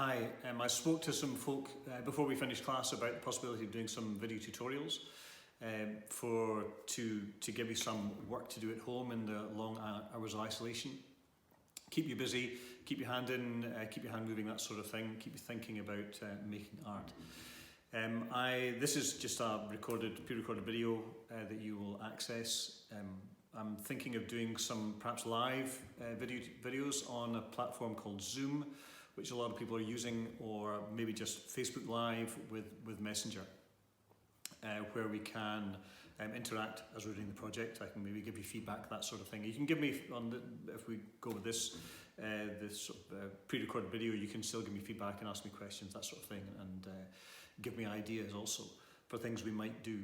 Hi, I spoke to some folk before we finished class about the possibility of doing some video tutorials to give you some work to do at home in the long hours of isolation. Keep you busy, keep your hand in, keep your hand moving, that sort of thing. Keep you thinking about making art. This is just a pre-recorded video that you will access. I'm thinking of doing some perhaps live videos on a platform called Zoom, which a lot of people are using, or maybe just Facebook Live with Messenger, where we can interact as we're doing the project. I can maybe give you feedback, that sort of thing. You can give me, if we go with this pre-recorded video, you can still give me feedback and ask me questions, that sort of thing, and give me ideas also for things we might do.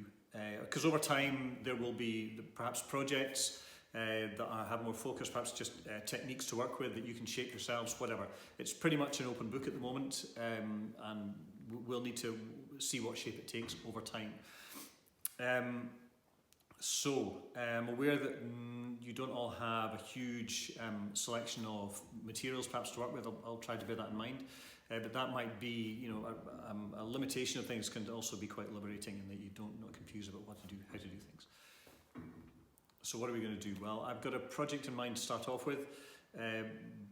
Because over time there will be perhaps projects that have more focus, perhaps just techniques to work with that you can shape yourselves, whatever. It's pretty much an open book at the moment, and we'll need to see what shape it takes over time. I'm aware that you don't all have a huge selection of materials perhaps to work with. I'll try to bear that in mind. But that might be, you know, a limitation of things can also be quite liberating, in that you don't not confused about what to do, how to do things. So what are we going to do? Well, I've got a project in mind to start off with,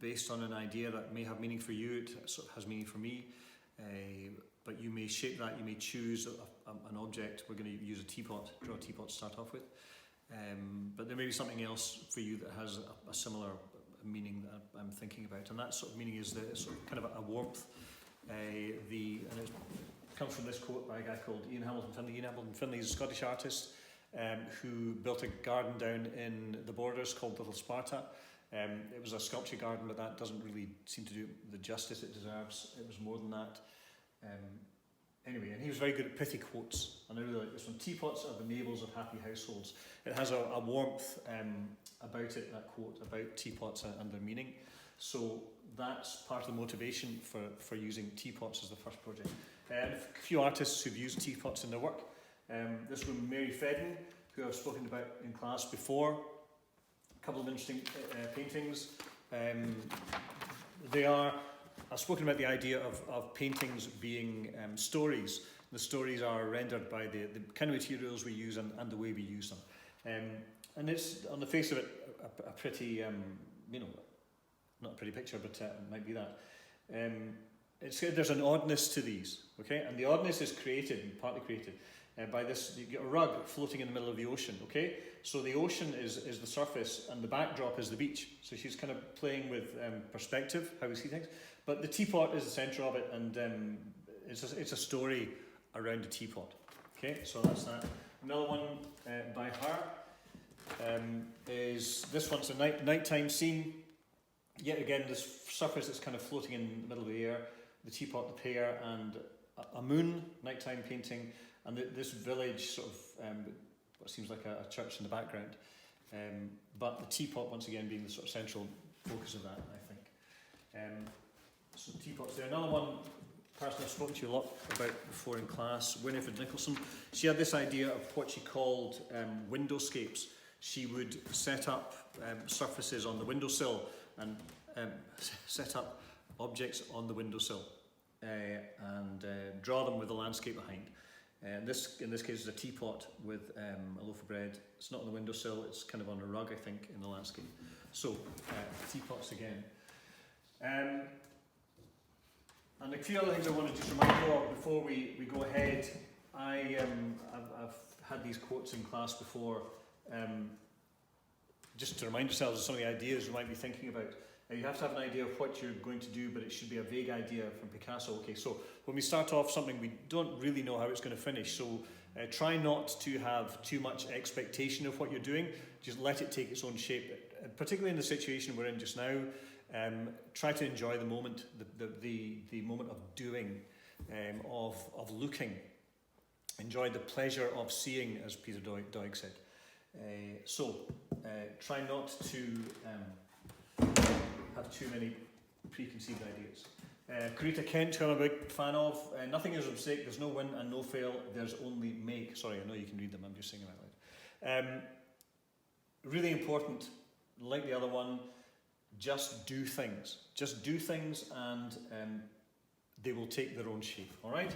based on an idea that may have meaning for you. It sort of has meaning for me, but you may shape that. You may choose an object. We're going to use a teapot, draw a teapot to start off with. But there may be something else for you that has a similar meaning that I'm thinking about, and that sort of meaning is the sort of kind of a warmth. And it comes from this quote by a guy called Ian Hamilton Finlay. Ian Hamilton Finlay is a Scottish artist who built a garden down in the Borders called Little Sparta. It was a sculpture garden, but that doesn't really seem to do the justice it deserves. It was more than that. Anyway, and he was very good at pithy quotes, and I really like this one. Teapots are the nables of happy households. It has a warmth about it, that quote, about teapots and their meaning. So that's part of the motivation for using teapots as the first project. A few artists who've used teapots in their work. This one, Mary Fedden, who I've spoken about in class before. A couple of interesting paintings. I've spoken about the idea of paintings being stories. The stories are rendered by the kind of materials we use and the way we use them. And it's, on the face of it, a pretty, you know, not a pretty picture, but it might be that. There's an oddness to these, okay? And the oddness is partly created, by this. You get a rug floating in the middle of the ocean, okay? So the ocean is the surface, and the backdrop is the beach. So she's kind of playing with perspective, how we see things. But the teapot is the centre of it, and it's a story around a teapot. Okay, so that's that. Another one by her is this one's a nighttime scene. Yet again, this surface that's kind of floating in the middle of the air, the teapot, the pear, and a moon, nighttime painting, and this village sort of what seems like a church in the background. But the teapot, once again, being the sort of central focus of that, I think. So teapots there. Another one, person I've spoken to you a lot about before in class, Winifred Nicholson. She had this idea of what she called windowscapes. She would set up surfaces on the windowsill and set up objects on the windowsill and draw them with the landscape behind. In this case, is a teapot with a loaf of bread. It's not on the windowsill, it's kind of on a rug, I think, in the landscape. So, teapots again. And a few other things I want to just remind you of before we go ahead. I've had these quotes in class before, just to remind yourselves of some of the ideas you might be thinking about. You have to have an idea of what you're going to do, but it should be a vague idea from Picasso. Okay, so when we start off something, we don't really know how it's going to finish, so try not to have too much expectation of what you're doing. Just let it take its own shape, particularly in the situation we're in just now. Try to enjoy the moment, the moment of doing, of looking. Enjoy the pleasure of seeing, as Peter Doig said. Try not to have too many preconceived ideas. Karita Kent, who I'm a big fan of. Nothing is a mistake, there's no win and no fail, there's only make. Sorry, I know you can read them, I'm just saying them out loud. Really important, like the other one, just do things. Just do things and they will take their own shape, all right?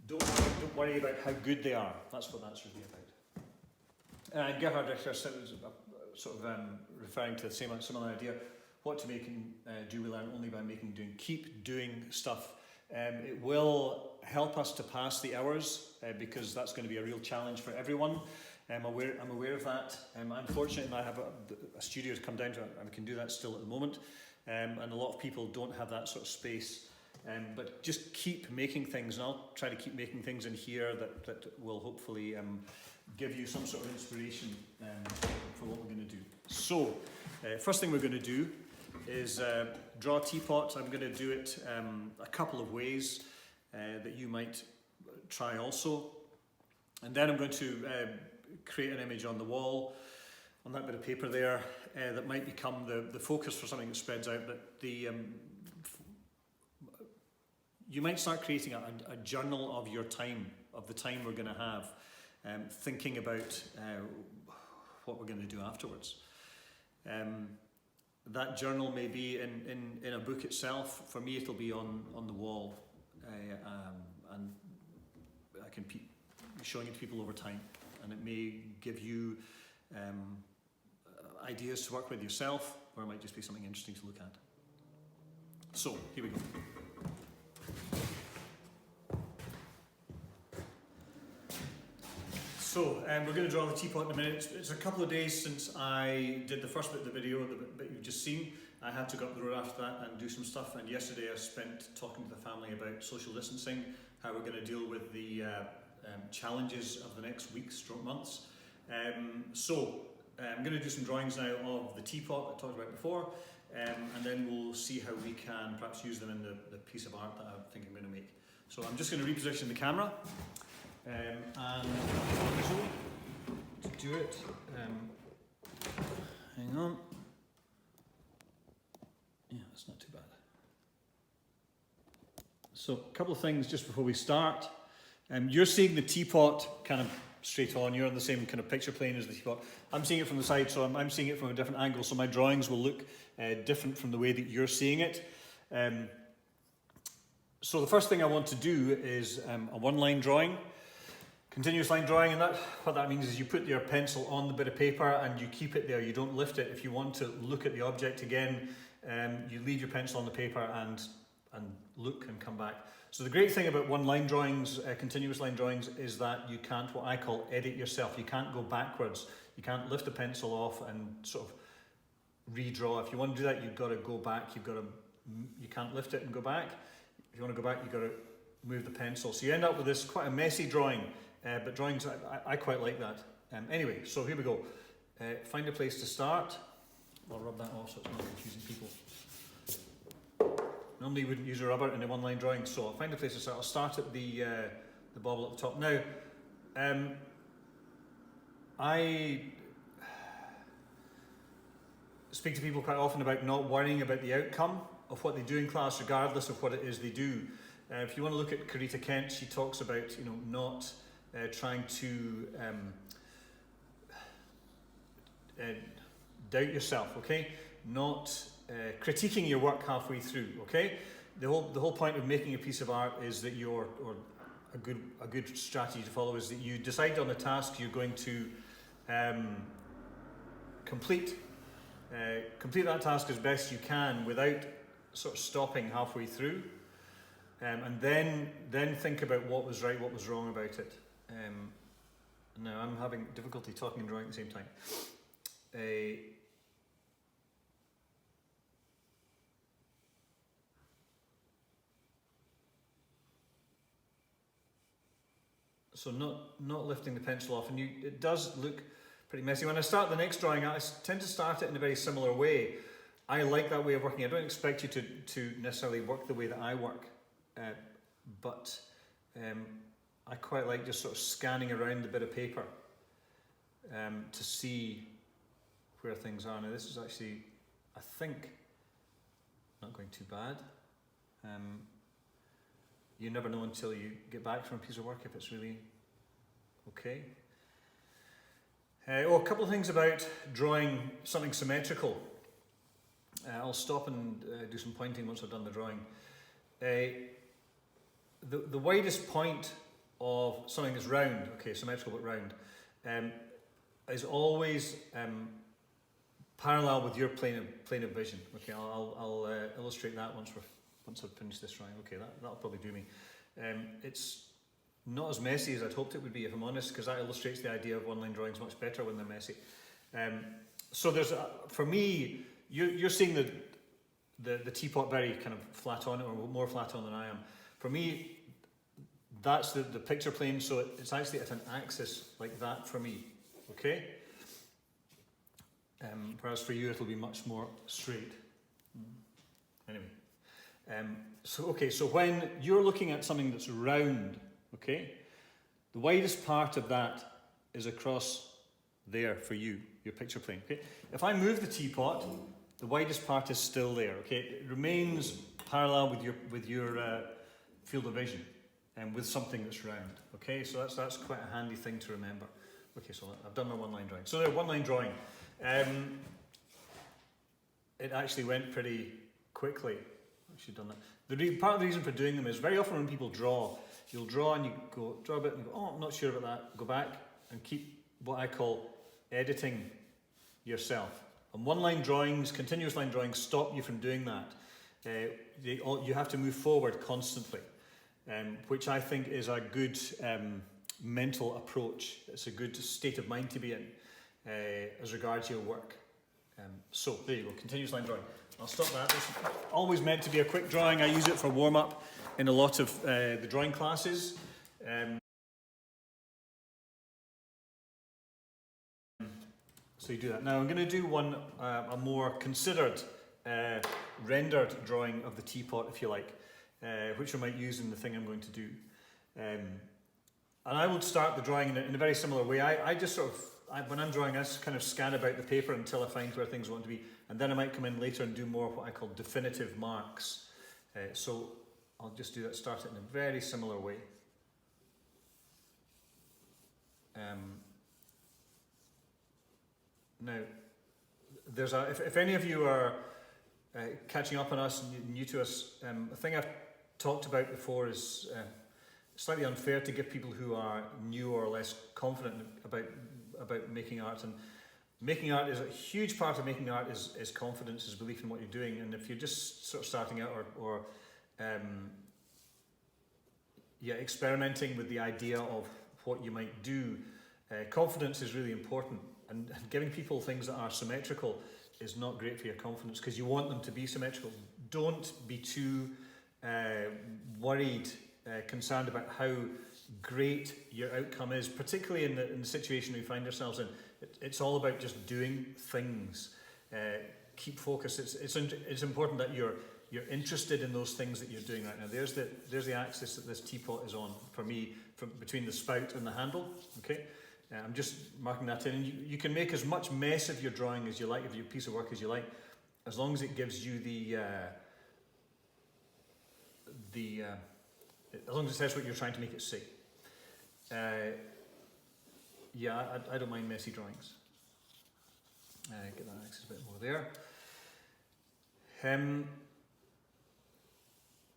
Don't worry about how good they are. That's what that's really about. And Gerhard Richter sort of referring to the similar idea. What to make and do we learn only by making and doing. Keep doing stuff. It will help us to pass the hours because that's going to be a real challenge for everyone. I'm aware of that. I'm fortunate that I have a studio to come down to, and I can do that still at the moment. And a lot of people don't have that sort of space. But just keep making things, and I'll try to keep making things in here that will hopefully give you some sort of inspiration for what we're going to do. So, first thing we're going to do is draw a teapot. I'm going to do it a couple of ways that you might try also. And then I'm going to create an image on the wall, on that bit of paper there, that might become the focus for something that spreads out. But you might start creating a journal of your time, of the time we're going to have, thinking about what we're going to do afterwards. That journal may be in a book itself. For me, it'll be on the wall, and I can be showing it to people over time, and it may give you ideas to work with yourself, or it might just be something interesting to look at. So, here we go. So, we're going to draw the teapot in a minute. It's a couple of days since I did the first bit of the video, the bit you've just seen. I had to go up the road after that and do some stuff, and yesterday I spent talking to the family about social distancing, how we're going to deal with the challenges of the next weeks, months. I'm going to do some drawings now of the teapot I talked about before, and then we'll see how we can perhaps use them in the piece of art that I think I'm going to make. So I'm just going to reposition the camera. And to do it, hang on. Yeah, that's not too bad. So a couple of things just before we start. You're seeing the teapot kind of straight on. You're on the same kind of picture plane as the teapot. I'm seeing it from the side, so I'm seeing it from a different angle. So my drawings will look different from the way that you're seeing it. So the first thing I want to do is a one-line drawing. Continuous line drawing, and what that means is you put your pencil on the bit of paper and you keep it there. You don't lift it. If you want to look at the object again, you leave your pencil on the paper and look and come back. So the great thing about one-line drawings, continuous line drawings, is that you can't, what I call, edit yourself. You can't go backwards. You can't lift the pencil off and sort of redraw. If you want to do that, you've got to go back. You can't lift it and go back. If you want to go back, you've got to move the pencil. So you end up with this quite a messy drawing. But drawings, I quite like that. Anyway, so here we go. Find a place to start. I'll rub that off so it's not confusing people. Normally you wouldn't use a rubber in a one-line drawing, so I'll find a place to start. I'll start at the bobble at the top. Now, I speak to people quite often about not worrying about the outcome of what they do in class, regardless of what it is they do. If you want to look at Carita Kent, she talks about not trying to doubt yourself, okay? Not critiquing your work halfway through, okay? The whole point of making a piece of art is that or a good strategy to follow is that you decide on a task you're going to complete that task as best you can without sort of stopping halfway through, and then think about what was right, what was wrong about it. Now I'm having difficulty talking and drawing at the same time. So not lifting the pencil off, and it does look pretty messy. When I start the next drawing, I tend to start it in a very similar way. I like that way of working. I don't expect you to necessarily work the way that I work, but I quite like just sort of scanning around the bit of paper to see where things are. Now this is actually, I think, not going too bad. You never know until you get back from a piece of work if it's really okay. A couple of things about drawing something symmetrical. I'll stop and do some pointing once I've done the drawing. the widest point of something that's round, okay, symmetrical but round, is always parallel with your plane of vision. Okay, I'll illustrate that once I've finished this drawing. Okay, that'll probably do me. It's not as messy as I'd hoped it would be, if I'm honest, because that illustrates the idea of one-line drawings much better when they're messy. So there's for me, you're seeing the teapot very kind of flat on, or more flat on than I am. For me, that's the picture plane, so it's actually at an axis like that for me. Okay. Whereas for you it'll be much more straight. Anyway, so when you're looking at something that's round, okay, the widest part of that is across there for you, your picture plane. Okay, if I move the teapot, the widest part is still there. Okay, it remains parallel with your field of vision, and with something that's round. Okay, so that's quite a handy thing to remember. Okay, so I've done my one-line drawing. So there, one-line drawing. It actually went pretty quickly. I should have done that. Part of the reason for doing them is very often when people draw, you'll draw and you go, draw a bit and you go, oh, I'm not sure about that. Go back and keep what I call editing yourself. And one-line drawings, continuous line drawings stop you from doing that. You have to move forward constantly, which I think is a good mental approach. It's a good state of mind to be in as regards your work. So there you go, continuous line drawing. I'll stop that. This is always meant to be a quick drawing. I use it for warm-up in a lot of the drawing classes. So you do that. Now I'm going to do one, a more considered rendered drawing of the teapot, if you like, which I might use in the thing I'm going to do. And I will start the drawing in a very similar way. I just sort of, when I'm drawing, I just kind of scan about the paper until I find where things want to be, and then I might come in later and do more of what I call definitive marks. So I'll just do that, start it in a very similar way. Now, there's if any of you are catching up on us, new to us, a thing I've talked about before is slightly unfair to give people who are new or less confident about making art. And making art is a huge part of making art is confidence, is belief in what you're doing. And if you're just sort of starting out or experimenting with the idea of what you might do, confidence is really important. And giving people things that are symmetrical is not great for your confidence, because you want them to be symmetrical. Don't be too worried, concerned about how great your outcome is, particularly in the situation we find ourselves in. It's all about just doing things. Keep focus. It's important that you're interested in those things that you're doing right now. There's the axis that this teapot is on for me, between the spout and the handle. Okay. I'm just marking that in, and you can make as much mess of your drawing as you like, of your piece of work as you like, as long as it gives you as long as it says what you're trying to make it say. Yeah, I don't mind messy drawings. Get that axis a bit more there.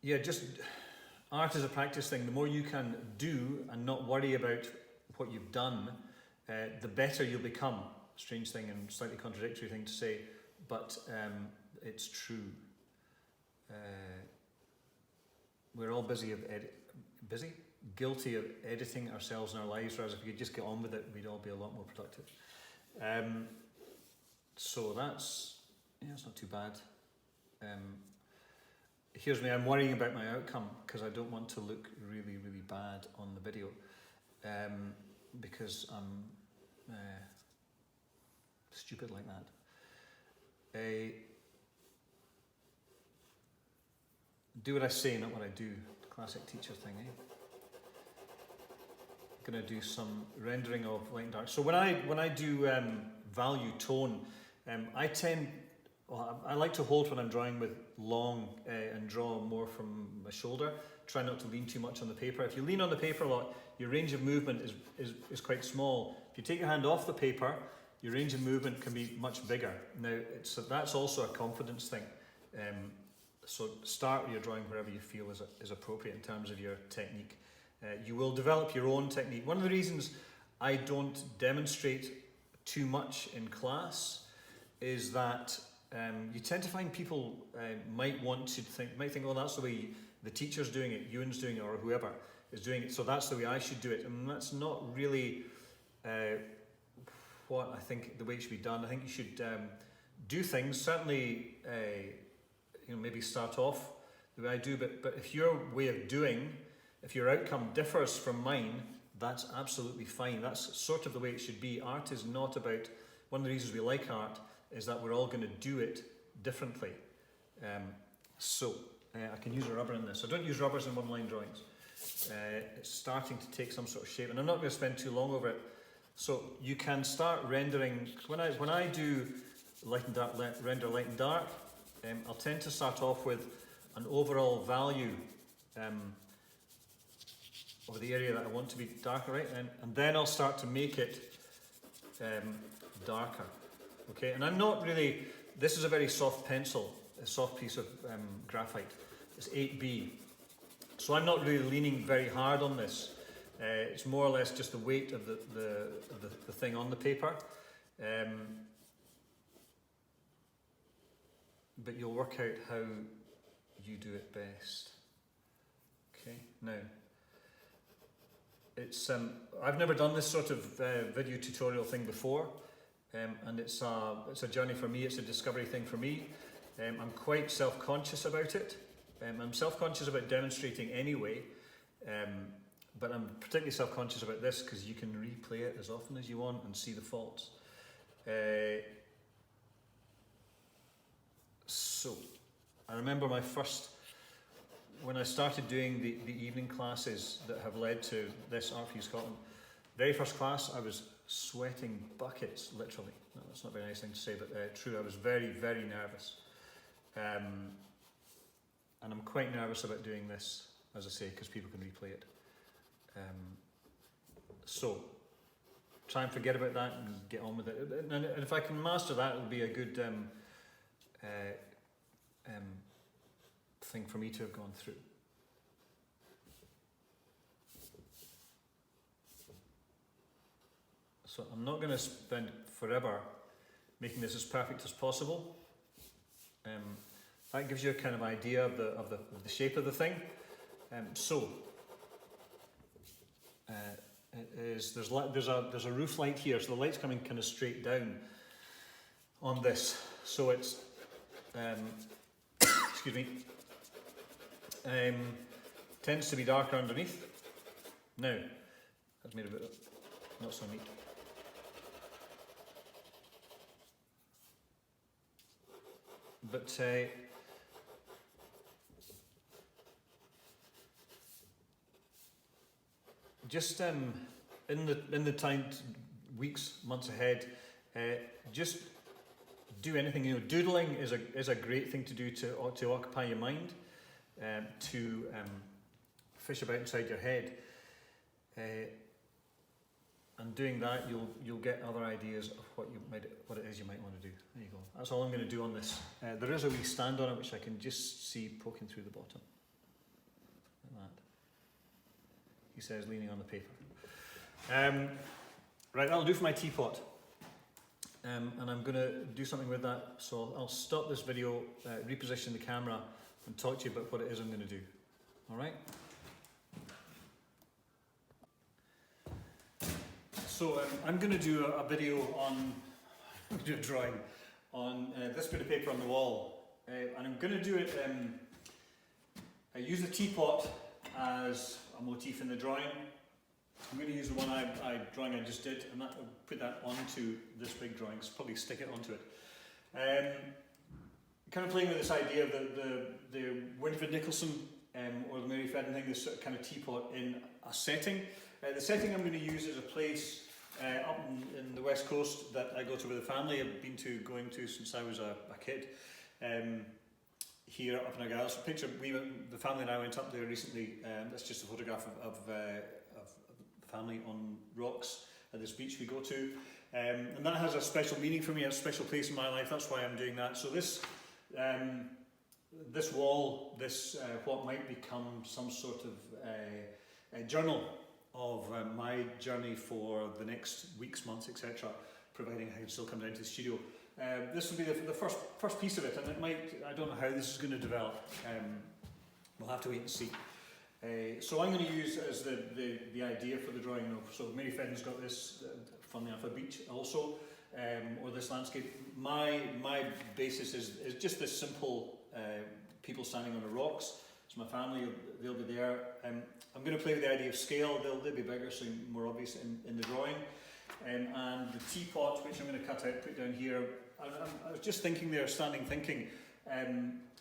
Yeah, just art is a practice thing. The more you can do and not worry about what you've done, the better you'll become. Strange thing and slightly contradictory thing to say, but it's true. We're all guilty of editing ourselves in our lives, whereas if we could just get on with it, we'd all be a lot more productive. So that's not too bad. Here's me, I'm worrying about my outcome because I don't want to look really, really bad on the video. Because I'm stupid like that. Do what I say, not what I do. Classic teacher thing, eh? I'm gonna do some rendering of light and dark. So when I do value tone, I like to hold when I'm drawing with long and draw more from my shoulder. Try not to lean too much on the paper. If you lean on the paper a lot, your range of movement is quite small. If you take your hand off the paper, your range of movement can be much bigger. Now, that's also a confidence thing. So start your drawing wherever you feel is appropriate in terms of your technique. You will develop your own technique. One of the reasons I don't demonstrate too much in class is that you tend to find people might think, oh, that's the way the teacher's doing it, Ewan's doing it, or whoever is doing it, so that's the way I should do it. And that's not really what I think the way it should be done. I think you should do things, certainly maybe start off the way I do, but if your way of doing, if your outcome differs from mine, that's absolutely fine. That's sort of the way it should be. Art is not about, one of the reasons we like art is that we're all going to do it differently. I can use a rubber in this. I don't use rubbers in one-line drawings. It's starting to take some sort of shape, and I'm not going to spend too long over it. So you can start rendering. When I do light and dark, render light and dark, I'll tend to start off with an overall value of the area that I want to be darker, right? And then I'll start to make it darker. Okay, and I'm not really. This is a very soft pencil, a soft piece of graphite. It's 8B. So I'm not really leaning very hard on this. It's more or less just the weight of the thing on the paper. But you'll work out how you do it best. Okay, now it's I've never done this sort of video tutorial thing before, and it's a journey for me. It's a discovery thing for me. I'm quite self-conscious about it. I'm self-conscious about demonstrating anyway, but I'm particularly self-conscious about this because you can replay it as often as you want and see the faults. So, I remember when I started doing the evening classes that have led to this Art4you Scotland, very first class I was sweating buckets, literally. No, that's not a very nice thing to say, but true, I was very, very nervous. And I'm quite nervous about doing this, as I say, because people can replay it. So, try and forget about that and get on with it. And if I can master that, it'll be a good thing for me to have gone through. So I'm not going to spend forever making this as perfect as possible. That gives you a kind of idea of the shape of the thing. There's a roof light here, so the light's coming kind of straight down on this. So it's excuse me, tends to be darker underneath. Now, that's made a bit not so neat. But just in the time, weeks, months ahead, just do anything. Doodling is a great thing to do to occupy your mind, to fish about inside your head, and doing that you'll get other ideas of what it is you might want to do. There you go. That's all I'm going to do on this. There is a wee stand on it which I can just see poking through the bottom, like that. He says, leaning on the paper. Right, that'll do for my teapot. And I'm going to do something with that, so I'll stop this video, reposition the camera, and talk to you about what it is I'm going to do. All right? So I'm going to do a video on, do a drawing on this bit of paper on the wall, and I'm going to do it. I use the teapot as a motif in the drawing. I'm going to use the one drawing I just did, and put that onto this big drawing. So probably stick it onto it. Kind of playing with this idea of the Winfred Nicholson or the Mary Fredden thing, this sort of kind of teapot in a setting. The setting I'm going to use is a place up in the West Coast that I go to with the family. I've been going to since I was a kid. Here up in Argyll. So picture the family and I went up there recently. That's just a photograph of the family on rocks at this beach we go to, and that has a special meaning for me, a special place in my life. That's why I'm doing that. So this this wall, this what might become some sort of a journal of my journey for the next weeks, months, etc., providing I can still come down to the studio. This will be the first piece of it, and it might, I don't know how this is going to develop. We'll have to wait and see. So I'm going to use as the idea for the drawing of, so Mary Fedden's got this, funnily enough, a beach also, or this landscape. My basis is just this simple people standing on the rocks. So my family, they'll be there. I'm going to play with the idea of scale. They'll be bigger, so more obvious in the drawing. And the teapot, which I'm going to cut out, put down here. I was just thinking there, standing thinking,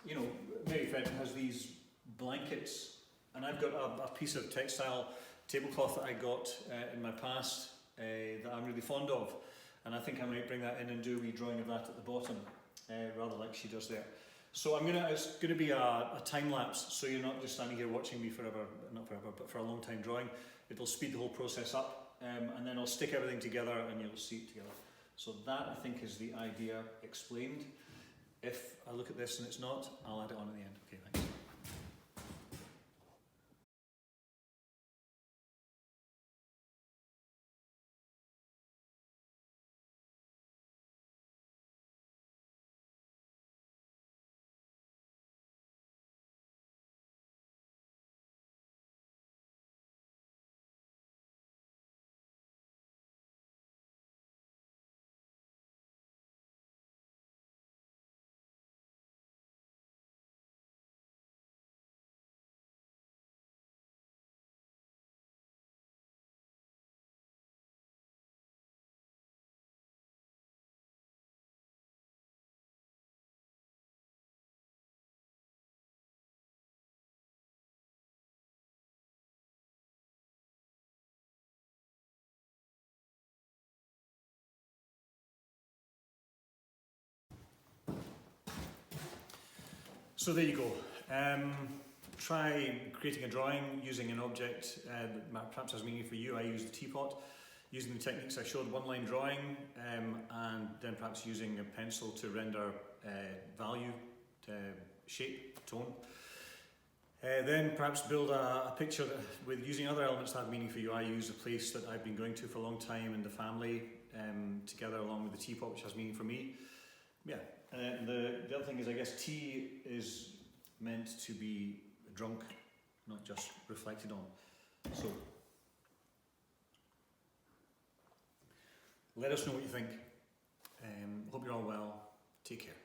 you know, Mary Fedden has these blankets, and I've got a piece of textile tablecloth that I got in my past that I'm really fond of, and I think I might bring that in and do a wee drawing of that at the bottom, rather like she does there. So it's going to be a time lapse, so you're not just standing here watching me forever, not forever, but for a long time drawing. It'll speed the whole process up, and then I'll stick everything together and you'll see it together. So that, I think, is the idea explained. If I look at this and it's not, I'll add it on at the end. Okay, thanks. So there you go. Try creating a drawing using an object that perhaps has meaning for you. I used the teapot, using the techniques I showed, one-line drawing, and then perhaps using a pencil to render value, shape, tone. Then perhaps build a picture with using other elements that have meaning for you. I use a place that I've been going to for a long time in the family, together along with the teapot, which has meaning for me. Yeah. The other thing is, I guess, tea is meant to be drunk, not just reflected on. So, let us know what you think. Hope you're all well. Take care.